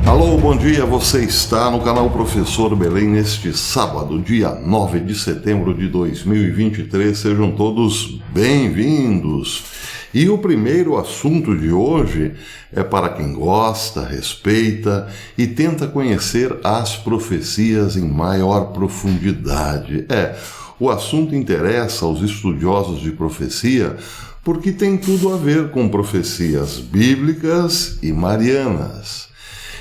Alô, bom dia, você está no canal Professor Belém neste sábado, dia 9 de setembro de 2023. Sejam todos bem-vindos. E o primeiro assunto de hoje é para quem gosta, respeita e tenta conhecer as profecias em maior profundidade. O assunto interessa aos estudiosos de profecia porque tem tudo a ver com profecias bíblicas e marianas.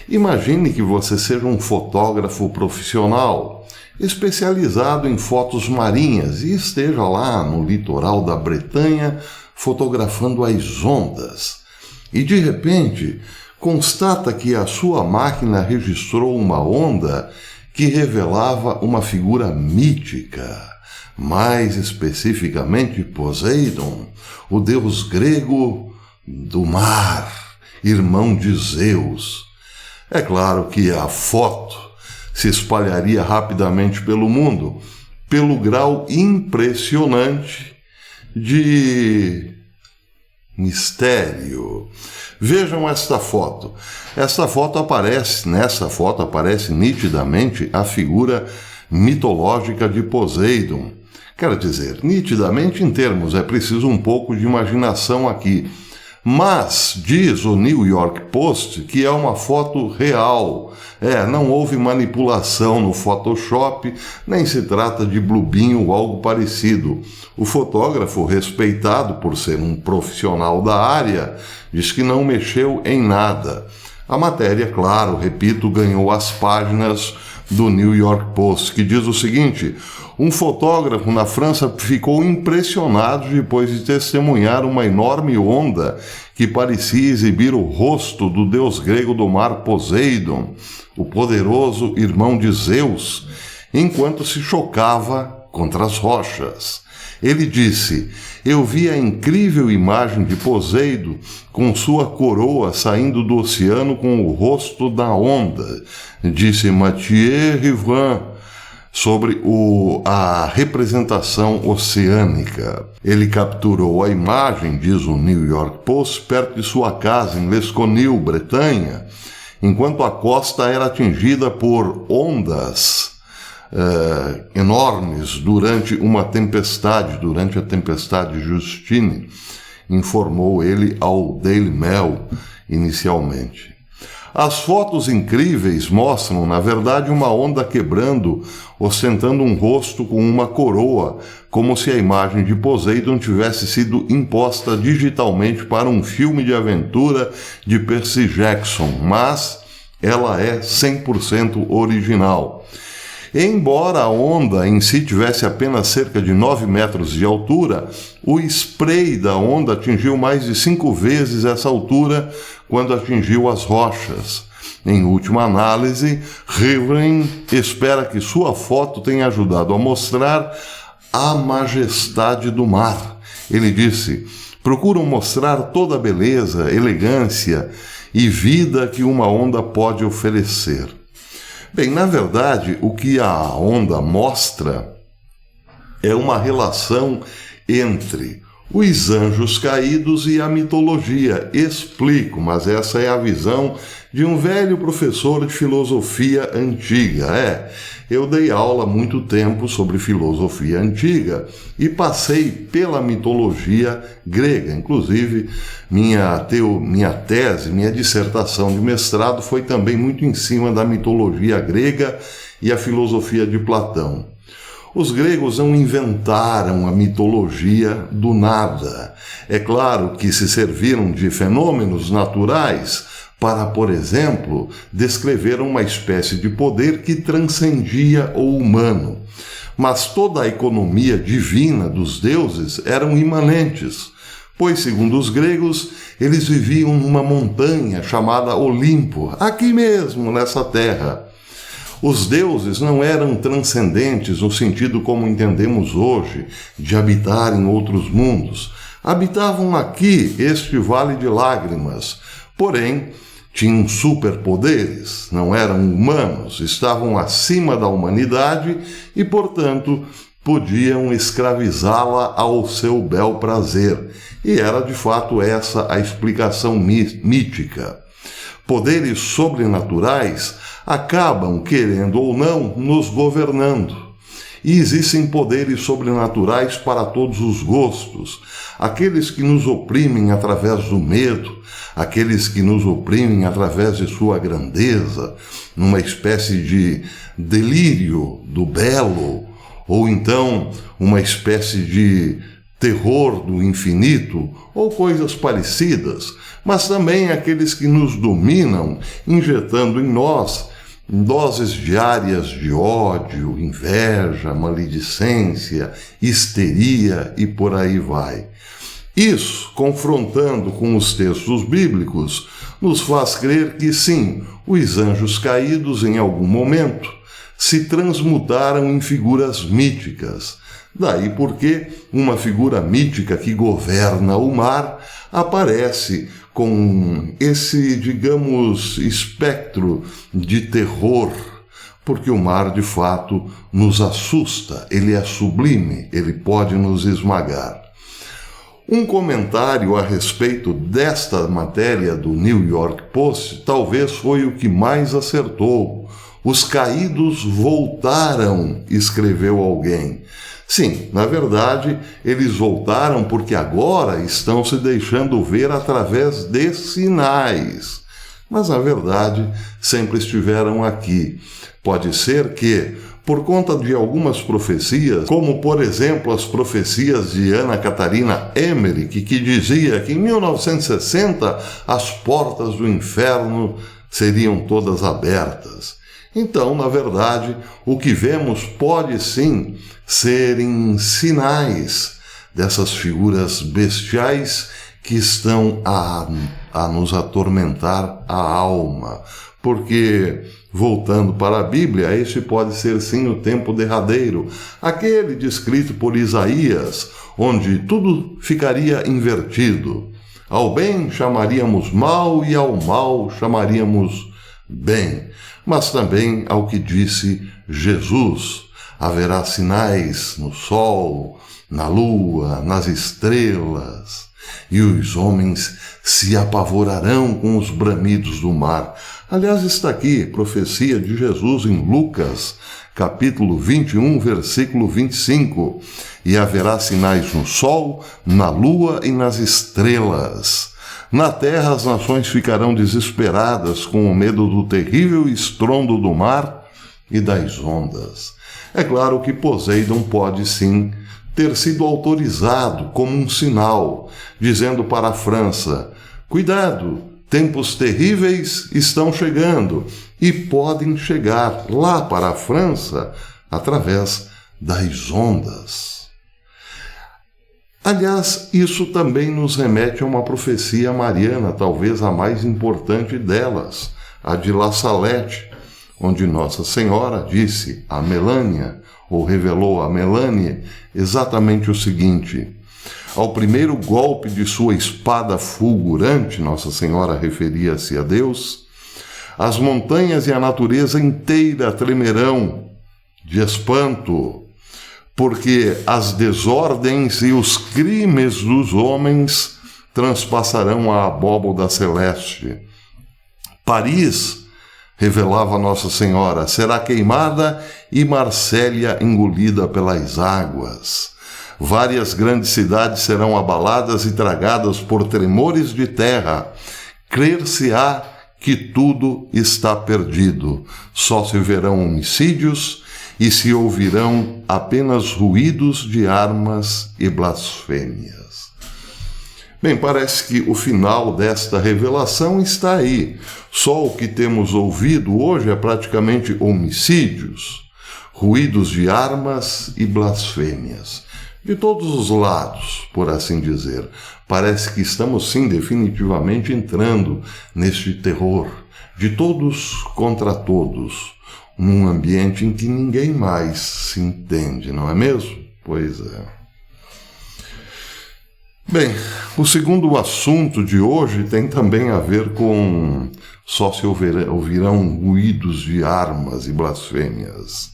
Imagine que você seja um fotógrafo profissional, especializado em fotos marinhas e esteja lá no litoral da Bretanha fotografando as ondas. E de repente, constata que a sua máquina registrou uma onda que revelava uma figura mítica, mais especificamente Poseidon, o deus grego do mar, irmão de Zeus. É claro que a foto se espalharia rapidamente pelo mundo, pelo grau impressionante de mistério. Vejam esta foto. Nessa foto aparece nitidamente a figura mitológica de Poseidon. Quero dizer, nitidamente em termos, é preciso um pouco de imaginação aqui. Mas diz o New York Post que é uma foto real. Não houve manipulação no Photoshop, nem se trata de bluebinho ou algo parecido. O fotógrafo, respeitado por ser um profissional da área, diz que não mexeu em nada. A matéria, claro, repito, ganhou as páginas do New York Post, que diz o seguinte: um fotógrafo na França ficou impressionado depois de testemunhar uma enorme onda que parecia exibir o rosto do deus grego do mar Poseidon, o poderoso irmão de Zeus, enquanto se chocava contra as rochas. Ele disse: eu vi a incrível imagem de Poseidon com sua coroa saindo do oceano com o rosto da onda, disse Mathieu Rivrin sobre a representação oceânica. Ele capturou a imagem, diz o New York Post, perto de sua casa em Lesconil, Bretanha, enquanto a costa era atingida por ondas enormes durante a tempestade Justine, informou ele ao Daily Mail inicialmente. As fotos incríveis mostram, na verdade, uma onda quebrando, ostentando um rosto com uma coroa, como se a imagem de Poseidon tivesse sido imposta digitalmente para um filme de aventura de Percy Jackson, mas ela é 100% original. Embora a onda em si tivesse apenas cerca de 9 metros de altura, o spray da onda atingiu mais de 5 vezes essa altura quando atingiu as rochas. Em última análise, Rivlin espera que sua foto tenha ajudado a mostrar a majestade do mar. Ele disse: procuram mostrar toda a beleza, elegância e vida que uma onda pode oferecer. Bem, na verdade, o que a onda mostra é uma relação entre os anjos caídos e a mitologia. Explico, mas essa é a visão de um velho professor de filosofia antiga. Eu dei aula há muito tempo sobre filosofia antiga e passei pela mitologia grega. Inclusive, minha dissertação de mestrado foi também muito em cima da mitologia grega e a filosofia de Platão. Os gregos não inventaram a mitologia do nada. É claro que se serviram de fenômenos naturais para, por exemplo, descrever uma espécie de poder que transcendia o humano. Mas toda a economia divina dos deuses eram imanentes, pois, segundo os gregos, eles viviam numa montanha chamada Olimpo, aqui mesmo, nessa terra. Os deuses não eram transcendentes no sentido como entendemos hoje, de habitar em outros mundos. Habitavam aqui, este vale de lágrimas. Porém, tinham superpoderes, não eram humanos, estavam acima da humanidade e, portanto, podiam escravizá-la ao seu bel prazer. E era, de fato, essa a explicação mítica. Poderes sobrenaturais acabam, querendo ou não, nos governando. E existem poderes sobrenaturais para todos os gostos. Aqueles que nos oprimem através do medo, aqueles que nos oprimem através de sua grandeza, numa espécie de delírio do belo, ou então uma espécie de terror do infinito, ou coisas parecidas, mas também aqueles que nos dominam, injetando em nós doses diárias de ódio, inveja, maledicência, histeria e por aí vai. Isso, confrontando com os textos bíblicos, nos faz crer que sim, os anjos caídos em algum momento se transmutaram em figuras míticas. Daí porque uma figura mítica que governa o mar aparece com esse, digamos, espectro de terror, porque o mar, de fato, nos assusta, ele é sublime, ele pode nos esmagar. Um comentário a respeito desta matéria do New York Post talvez foi o que mais acertou. Os caídos voltaram, escreveu alguém. Sim, na verdade, eles voltaram porque agora estão se deixando ver através de sinais. Mas, na verdade, sempre estiveram aqui. Pode ser que, por conta de algumas profecias, como, por exemplo, as profecias de Ana Catarina Emmerich, que dizia que em 1960 as portas do inferno seriam todas abertas. Então, na verdade, o que vemos pode sim serem sinais dessas figuras bestiais que estão a nos atormentar a alma. Porque, voltando para a Bíblia, este pode ser sim o tempo derradeiro, aquele descrito por Isaías, onde tudo ficaria invertido. Ao bem chamaríamos mal e ao mal chamaríamos bem. Mas também ao que disse Jesus: haverá sinais no sol, na lua, nas estrelas, e os homens se apavorarão com os bramidos do mar. Aliás, está aqui, profecia de Jesus em Lucas, capítulo 21, versículo 25. E haverá sinais no sol, na lua e nas estrelas. Na terra as nações ficarão desesperadas com o medo do terrível estrondo do mar e das ondas. É claro que Poseidon pode sim ter sido autorizado como um sinal, dizendo para a França: cuidado, tempos terríveis estão chegando, e podem chegar lá para a França através das ondas. Aliás, isso também nos remete a uma profecia mariana, talvez a mais importante delas, a de La Salette, onde Nossa Senhora disse a Melânia, ou revelou a Melânia, exatamente o seguinte: ao primeiro golpe de sua espada fulgurante, Nossa Senhora referia-se a Deus, as montanhas e a natureza inteira tremerão de espanto, porque as desordens e os crimes dos homens transpassarão a abóboda celeste. Paris, revelava Nossa Senhora, será queimada e Marsella engolida pelas águas. Várias grandes cidades serão abaladas e tragadas por tremores de terra. Crer-se-á que tudo está perdido. Só se verão homicídios e se ouvirão apenas ruídos de armas e blasfêmias. Bem, parece que o final desta revelação está aí. Só o que temos ouvido hoje é praticamente homicídios, ruídos de armas e blasfêmias. De todos os lados, por assim dizer. Parece que estamos sim definitivamente entrando neste terror de todos contra todos, num ambiente em que ninguém mais se entende, não é mesmo? Pois é. Bem, o segundo assunto de hoje tem também a ver com só se ouvirão ruídos de armas e blasfêmias.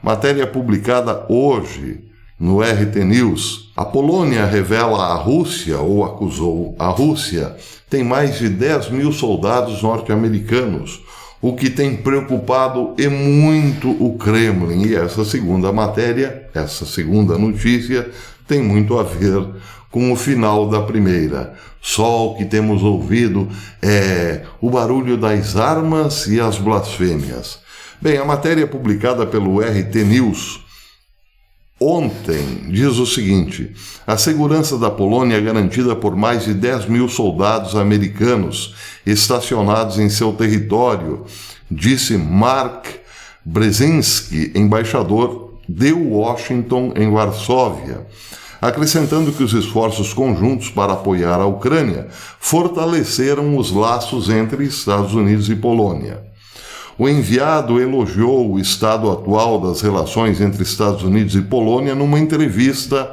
Matéria publicada hoje no RT News. A Polônia revela a Rússia, ou acusou a Rússia, tem mais de 10 mil soldados norte-americanos, o que tem preocupado e muito o Kremlin. E essa segunda matéria, essa segunda notícia, tem muito a ver com o final da primeira. Só o que temos ouvido é o barulho das armas e as blasfêmias. Bem, a matéria publicada pelo RT News ontem diz o seguinte: a segurança da Polônia é garantida por mais de 10 mil soldados americanos estacionados em seu território, disse Mark Brzezinski, embaixador de Washington em Varsóvia, acrescentando que os esforços conjuntos para apoiar a Ucrânia fortaleceram os laços entre Estados Unidos e Polônia. O enviado elogiou o estado atual das relações entre Estados Unidos e Polônia numa entrevista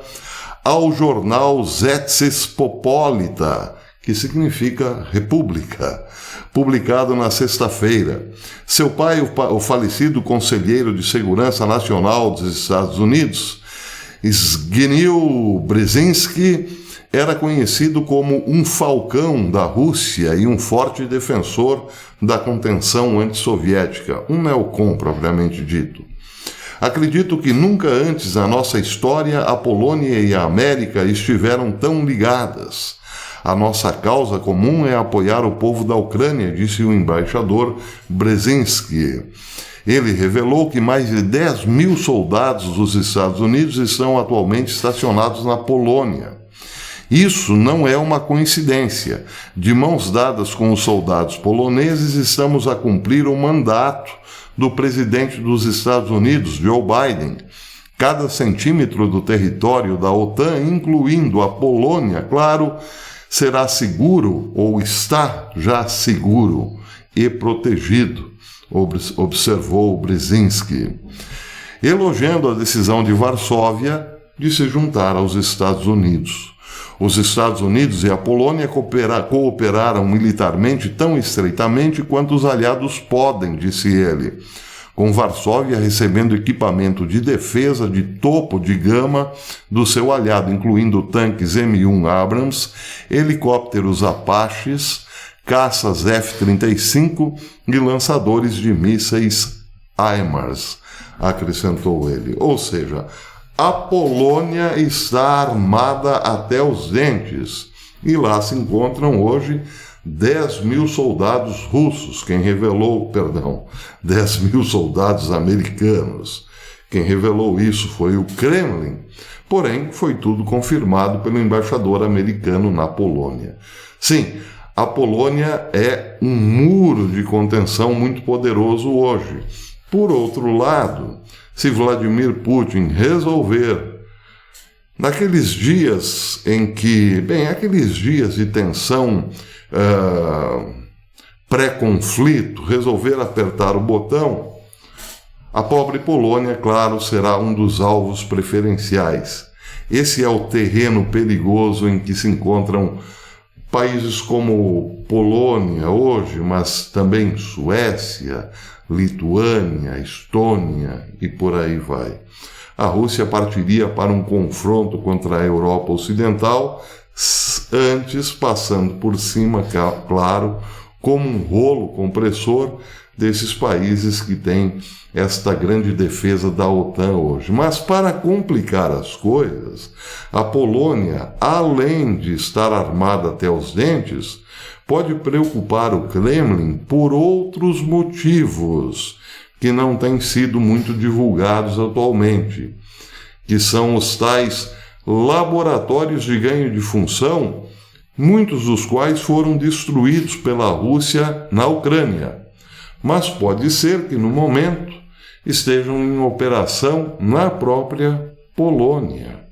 ao jornal Rzeczpospolita, que significa República, publicado na sexta-feira. Seu pai, o falecido conselheiro de Segurança Nacional dos Estados Unidos, Zbigniew Brzezinski, era conhecido como um falcão da Rússia e um forte defensor da contenção antissoviética, um neocon propriamente dito. Acredito que nunca antes na nossa história a Polônia e a América estiveram tão ligadas. A nossa causa comum é apoiar o povo da Ucrânia, disse o embaixador Brzezinski. Ele revelou que mais de 10 mil soldados dos Estados Unidos estão atualmente estacionados na Polônia. Isso não é uma coincidência. De mãos dadas com os soldados poloneses, estamos a cumprir o mandato do presidente dos Estados Unidos, Joe Biden. Cada centímetro do território da OTAN, incluindo a Polônia, claro, será seguro ou está já seguro e protegido, observou Brzezinski. Elogiando a decisão de Varsóvia de se juntar aos Estados Unidos. Os Estados Unidos e a Polônia cooperaram militarmente tão estreitamente quanto os aliados podem, disse ele, com Varsóvia recebendo equipamento de defesa de topo de gama do seu aliado, incluindo tanques M1 Abrams, helicópteros Apaches, caças F-35 e lançadores de mísseis HIMARS, acrescentou ele. Ou seja, a Polônia está armada até os dentes e lá se encontram hoje 10 mil soldados russos, 10 mil soldados americanos. Quem revelou isso foi o Kremlin, porém foi tudo confirmado pelo embaixador americano na Polônia. Sim, a Polônia é um muro de contenção muito poderoso hoje. Por outro lado, se Vladimir Putin resolver, naqueles dias em que, aqueles dias de tensão pré-conflito, resolver apertar o botão, a pobre Polônia, claro, será um dos alvos preferenciais. Esse é o terreno perigoso em que se encontram países como Polônia hoje, mas também Suécia, Lituânia, Estônia e por aí vai. A Rússia partiria para um confronto contra a Europa Ocidental, antes passando por cima, claro, como um rolo compressor desses países que têm esta grande defesa da OTAN hoje. Mas para complicar as coisas, a Polônia, além de estar armada até os dentes, pode preocupar o Kremlin por outros motivos que não têm sido muito divulgados atualmente, que são os tais laboratórios de ganho de função, muitos dos quais foram destruídos pela Rússia na Ucrânia. Mas pode ser que, no momento, estejam em operação na própria Polônia.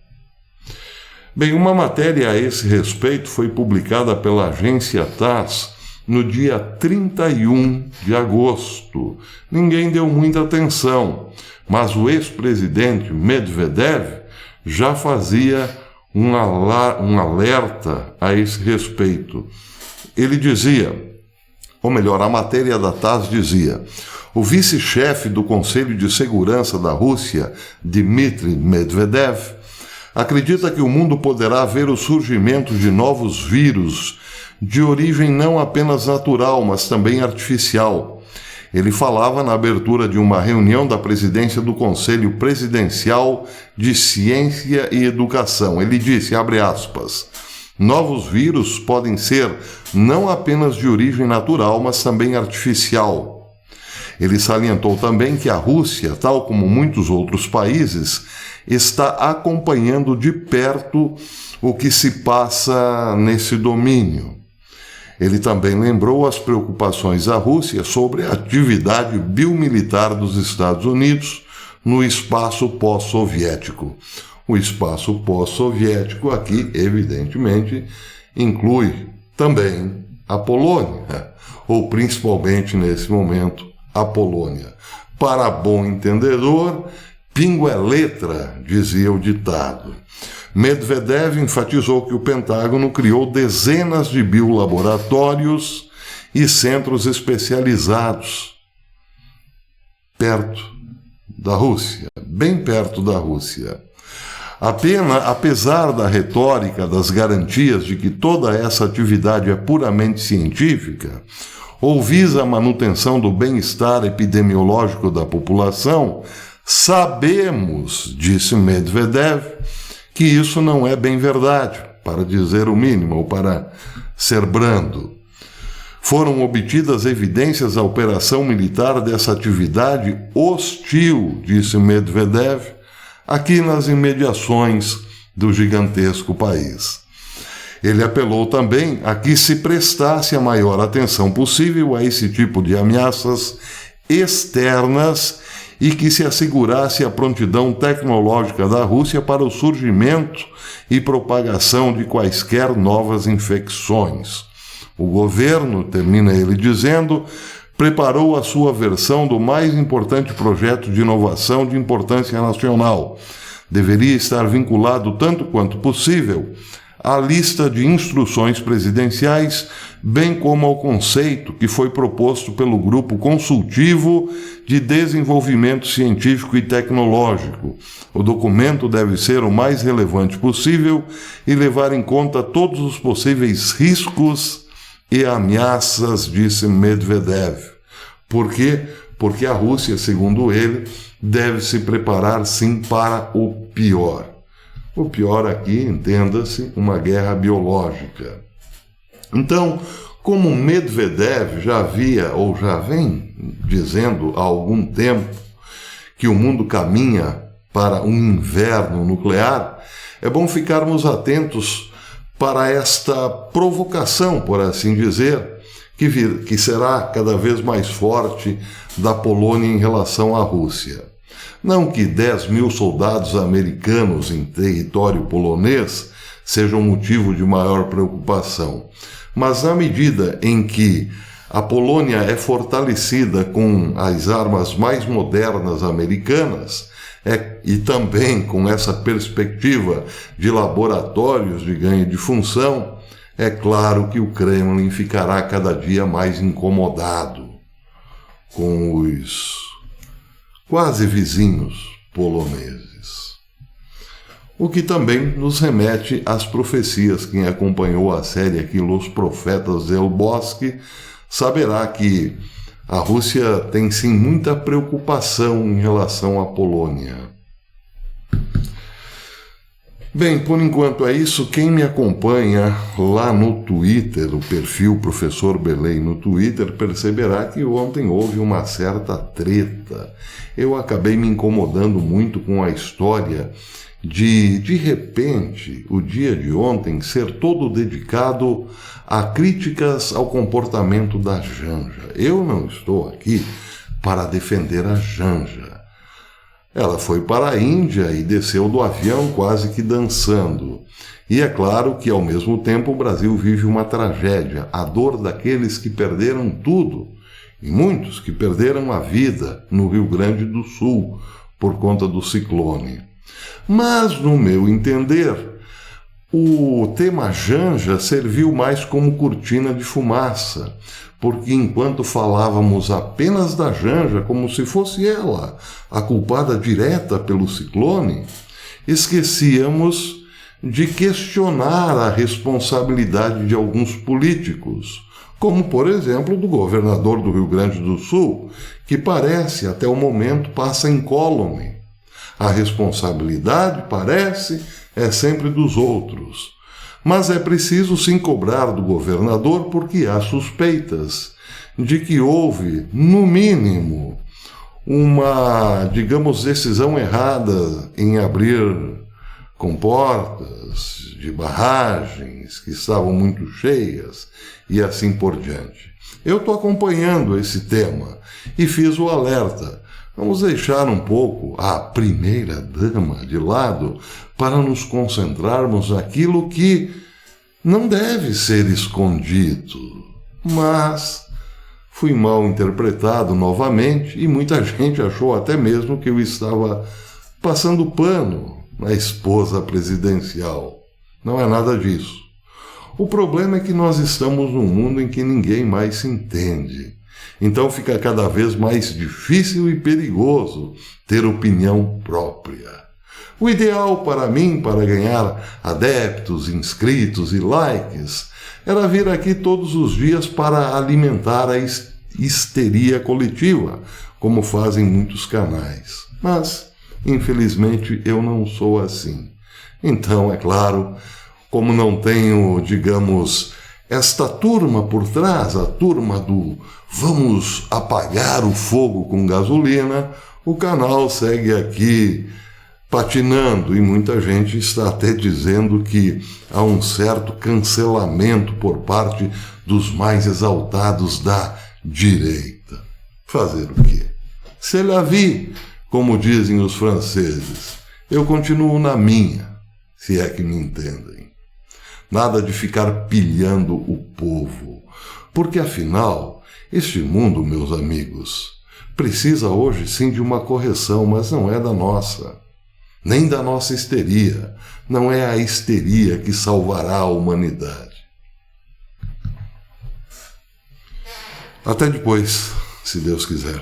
Bem, uma matéria a esse respeito foi publicada pela agência TASS no dia 31 de agosto. Ninguém deu muita atenção, mas o ex-presidente Medvedev já fazia um alerta a esse respeito. Ele dizia, ou melhor, a matéria da TASS dizia: o vice-chefe do Conselho de Segurança da Rússia, Dmitry Medvedev, acredita que o mundo poderá ver o surgimento de novos vírus de origem não apenas natural, mas também artificial. Ele falava na abertura de uma reunião da presidência do Conselho Presidencial de Ciência e Educação. Ele disse, abre aspas, novos vírus podem ser não apenas de origem natural, mas também artificial. Ele salientou também que a Rússia, tal como muitos outros países, está acompanhando de perto o que se passa nesse domínio. Ele também lembrou as preocupações da Rússia sobre a atividade biomilitar dos Estados Unidos no espaço pós-soviético. O espaço pós-soviético aqui, evidentemente, inclui também a Polônia, ou principalmente nesse momento, a Polônia. Para bom entendedor, pingo é letra, dizia o ditado. Medvedev enfatizou que o Pentágono criou dezenas de biolaboratórios e centros especializados perto da Rússia, bem perto da Rússia. Apesar da retórica das garantias de que toda essa atividade é puramente científica, ou visa a manutenção do bem-estar epidemiológico da população, sabemos, disse Medvedev, que isso não é bem verdade, para dizer o mínimo, ou para ser brando. Foram obtidas evidências da operação militar dessa atividade hostil, disse Medvedev, aqui nas imediações do gigantesco país. Ele apelou também a que se prestasse a maior atenção possível a esse tipo de ameaças externas e que se assegurasse a prontidão tecnológica da Rússia para o surgimento e propagação de quaisquer novas infecções. O governo, termina ele dizendo, preparou a sua versão do mais importante projeto de inovação de importância nacional. Deveria estar vinculado tanto quanto possível à lista de instruções presidenciais, bem como ao conceito que foi proposto pelo Grupo Consultivo de Desenvolvimento Científico e Tecnológico. O documento deve ser o mais relevante possível e levar em conta todos os possíveis riscos e ameaças, disse Medvedev. Por quê? Porque a Rússia, segundo ele, deve se preparar sim para o pior. O pior aqui, entenda-se, uma guerra biológica. Então, como Medvedev já havia ou já vem dizendo há algum tempo que o mundo caminha para um inverno nuclear, é bom ficarmos atentos para esta provocação, por assim dizer, que será cada vez mais forte da Polônia em relação à Rússia. Não que 10 mil soldados americanos em território polonês sejam motivo de maior preocupação, mas na medida em que a Polônia é fortalecida com as armas mais modernas americanas, e também com essa perspectiva de laboratórios de ganho de função, é claro que o Kremlin ficará cada dia mais incomodado com os quase vizinhos poloneses. O que também nos remete às profecias. Quem acompanhou a série aqui, Los Profetas del Bosque, saberá que a Rússia tem sim muita preocupação em relação à Polônia. Bem, por enquanto é isso. Quem me acompanha lá no Twitter, o perfil Professor Belém no Twitter, perceberá que ontem houve uma certa treta. Eu acabei me incomodando muito com a história de repente, o dia de ontem ser todo dedicado a críticas ao comportamento da Janja. Eu não estou aqui para defender a Janja. Ela foi para a Índia e desceu do avião quase que dançando. E é claro que, ao mesmo tempo, o Brasil vive uma tragédia, a dor daqueles que perderam tudo, e muitos que perderam a vida no Rio Grande do Sul por conta do ciclone. Mas, no meu entender, o tema Janja serviu mais como cortina de fumaça, porque enquanto falávamos apenas da Janja como se fosse ela a culpada direta pelo ciclone, esquecíamos de questionar a responsabilidade de alguns políticos, como, por exemplo, do governador do Rio Grande do Sul, que parece, até o momento, passa incólume. A responsabilidade, parece, é sempre dos outros. Mas é preciso sim cobrar do governador porque há suspeitas de que houve, no mínimo, uma, digamos, decisão errada em abrir comportas de barragens que estavam muito cheias e assim por diante. Eu estou acompanhando esse tema e fiz o alerta. Vamos deixar um pouco a primeira-dama de lado para nos concentrarmos naquilo que não deve ser escondido. Mas fui mal interpretado novamente e muita gente achou até mesmo que eu estava passando pano na esposa presidencial. Não é nada disso. O problema é que nós estamos num mundo em que ninguém mais se entende. Então fica cada vez mais difícil e perigoso ter opinião própria. O ideal para mim, para ganhar adeptos, inscritos e likes, era vir aqui todos os dias para alimentar a histeria coletiva, como fazem muitos canais. Mas, infelizmente, eu não sou assim. Então, é claro, como não tenho, digamos, esta turma por trás, a turma do vamos apagar o fogo com gasolina, o canal segue aqui patinando e muita gente está até dizendo que há um certo cancelamento por parte dos mais exaltados da direita. Fazer o quê? C'est la vie, como dizem os franceses. Eu continuo na minha, se é que me entendem. Nada de ficar pilhando o povo, porque afinal, este mundo, meus amigos, precisa hoje sim de uma correção, mas não é da nossa. Nem da nossa histeria. Não é a histeria que salvará a humanidade. Até depois, se Deus quiser.